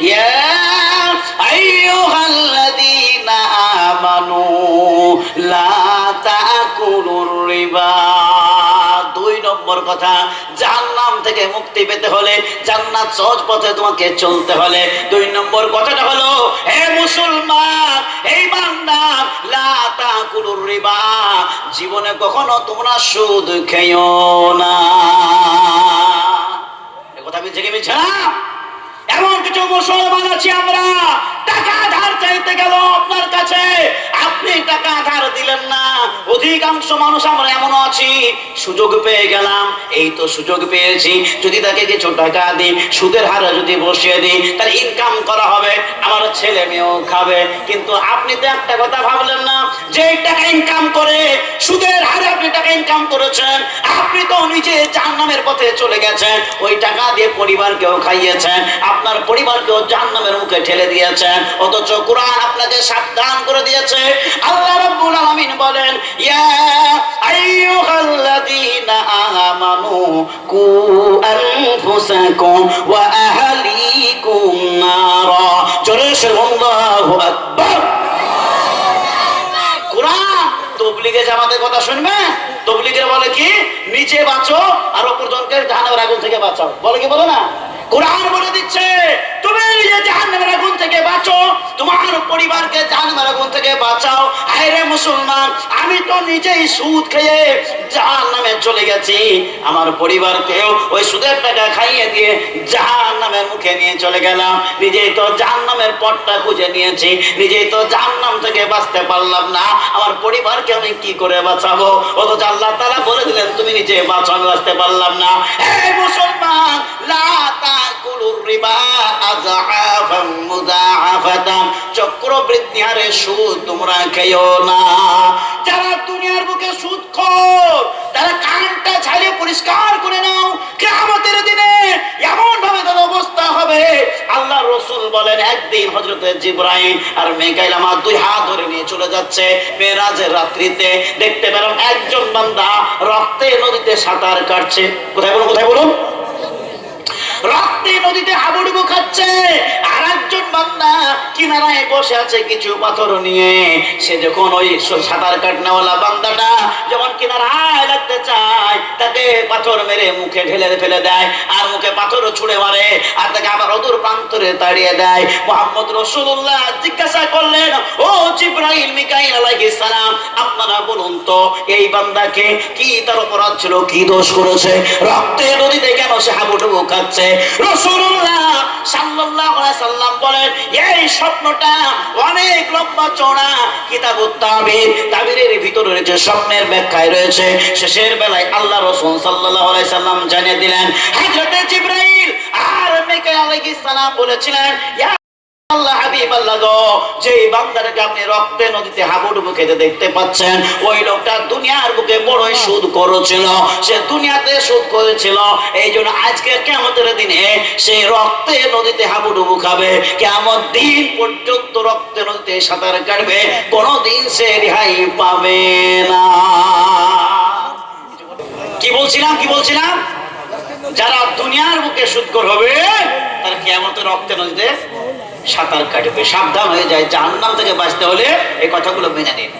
ইয়া আইয়ুহাল্লাযীনা আমানু লা তাকুলুর রিবা। 2 নম্বর কথা, জাহান্নাম থেকে মুক্তি পেতে হলে, জান্নাত সহজ পথে তোমাকে চলতে হলে 2 নম্বর কথাটা হলো, হে মুসলমান, এই বান্দা, লা তাকুলুর রিবা, জীবনে কখনো তোমরা সুদ খেও না। এই কথা আমি জেগে বলছি না? এমন কিছু মুসলমান আছি আমরা, টাকা ধার চাইতে গেল আপনার কাছে, আপনি টাকা ধার দিলেন না। অধিকাংশ মানুষ আমরা এমন আছি, সুযোগ পেয়ে গেলাম, এই তো সুযোগ পেয়েছি, যদি তাকে কিছু টাকা দিই, সুদের হারে যদি বসিয়ে দিই, তার ইনকাম করা হবে, আমার ছেলে মেয়েও খাবে। কিন্তু আপনি তো একটা কথা ভাবলেন না, যে টাকা ইনকাম করে, সুদের হারে আপনি টাকা ইনকাম করেছেন, আপনি তো নিজে জাহান্নামের পথে চলে গেছেন। ওই টাকা দিয়ে পরিবারকেও খাইয়েছেন, আপনার পরিবারকেও জাহান্নামের মুখে ঠেলে দিয়েছেন। অথচ কোরআন আপনাকে সাবধান করে দিয়েছে। আল্লাহ রাব্বুল আলামিন বলেন, ইয়া আইয়ুহাল্লাযীনা আমানু কু আনফুসাকুম ওয়া আহলিকুম নারা। জোরে আল্লাহু আকবার। কোরআন তবলিগে জামাতের কথা শুনবে, তবলিগের বলে কি, নিচে বাঁচো আর অপরজনকে জাহান্নামের আগুন থেকে বাঁচাও, বলে কি বলে না? কোরআন বলে দিচ্ছে, তুমি নিজে জাহান্নামের আগুন থেকে বাঁচো, তোমার পরিবারকে জাহান্নামের আগুন থেকে বাঁচাও। হায় রে মুসলমান, আমি তো নিজেই সুদ খেয়ে জাহান্নামে চলে গেছি, আমার পরিবারকেও ওই সুদের টাকা খাইয়ে দিয়ে জাহান্নামের মুখে নিয়ে চলে গেলাম, নিজেই তো জাহান্নামের পথটা খুঁজে নিয়েছি, নিজেই তো জাহান্নাম থেকে বাঁচতে পারলাম না, আমার পরিবারকে আমি কি করে বাঁচাবো? অথচ আল্লাহ তাআলা বলে দিলেন, তুমি নিজে বাঁচো, আমি বাঁচতে পারলাম না। এই মুসলমান, লা তাকুলুর রিবা আযআফাম মুযাআফাতান, চক্রবৃদ্ধি হারে সুদ তোমরা খেও না। যারা দুনিয়ার বুকে সুদখোর, তারা কানটা ছাড়িয়ে পরিষ্কার করে নাও, কিয়ামতের দিনে এমন ভাবে তার অবস্থা হবে। আল্লাহ রাসূল বলেন, একদিন হযরতে জিবরাইল আর মিকাইল আমার 2 হাত ধরে নিয়ে চলে যাচ্ছে মেরাজের রাত্রিতে, দেখতে পেলাম একজন বান্দা রক্তে নদীতে সাঁতার কাটছে। কোথায় বলুন, কোথায় বলুন? রক্তে নদীতে হাবুডুবু খাচ্ছে। আর একজন বান্দা কিনারায় বসে আছে কিছু পাথর নিয়ে। সে যখন ওই সাঁতার কাটনেওয়ালা বান্দাটা যখন কিনারায় লাগতে চায়, তাকে পাথর মেরে মুখে ঢেলে ফেলে দেয়, আর মুখে পাথর ছুঁড়ে মারে, আর তাকে আবার অদূর প্রান্তরে তাড়িয়ে দেয়। মুহাম্মদ রাসূলুল্লাহ জিজ্ঞাসা করলেন, ও জিবরাইল, মিকাইল আলাইহিস সালাম, আপনারা বলুন তো, এই বান্দাকে কি তার অপরাধ ছিল, কি দোষ করেছে, রক্তে নদীতে কেন সে হাবুডুবু খাচ্ছে? রাসূলুল্লাহ সাল্লাল্লাহু আলাইহি সাল্লাম বলেন, এই স্বপ্নটা অনেক লম্বা চওড়া, কিতাবুত তাবির, তাবিরের ভিতরে রয়েছে, স্বপ্নের ব্যাখ্যায় রয়েছে। শেষের বেলায় আল্লাহ রাসূল সাল্লাল্লাহু আলাইহি সাল্লাম জানিয়ে দিলেন, হযরত জিবরাইল আর মিকাইল আলাইহিস সালাম বলেছিলেন, ইয়া আল্লাহ হাবিব আল্লাহ গো, যে বান্দাটাকে আপনি রক্তে নদীতে হাবুডুবু খেতে দেখতে পাচ্ছেন, ওই লোকটা দুনিয়ার বুকে বড়ই সুদ করেছিল, সে দুনিয়াতে সুদ করেছিল, এই জন্য আজকে কিয়ামতের দিনে সে রক্তে নদীতে হাবুডুবু খাবে, কিয়ামত দিন পর্যন্ত রক্তে নদীতে সাঁতার কাটবে, কোনোদিন সে রেহাই পাবে না। কি বলছিলাম? যারা দুনিয়ার বুকে সুদখোর হবে, তারা কিয়ামতে রক্তে নদীতে সাঁতার কাটবে। সাবধান হয়ে যায়, জাহান্নাম থেকে বাঁচতে হলে এই কথাগুলো মেনে নিন।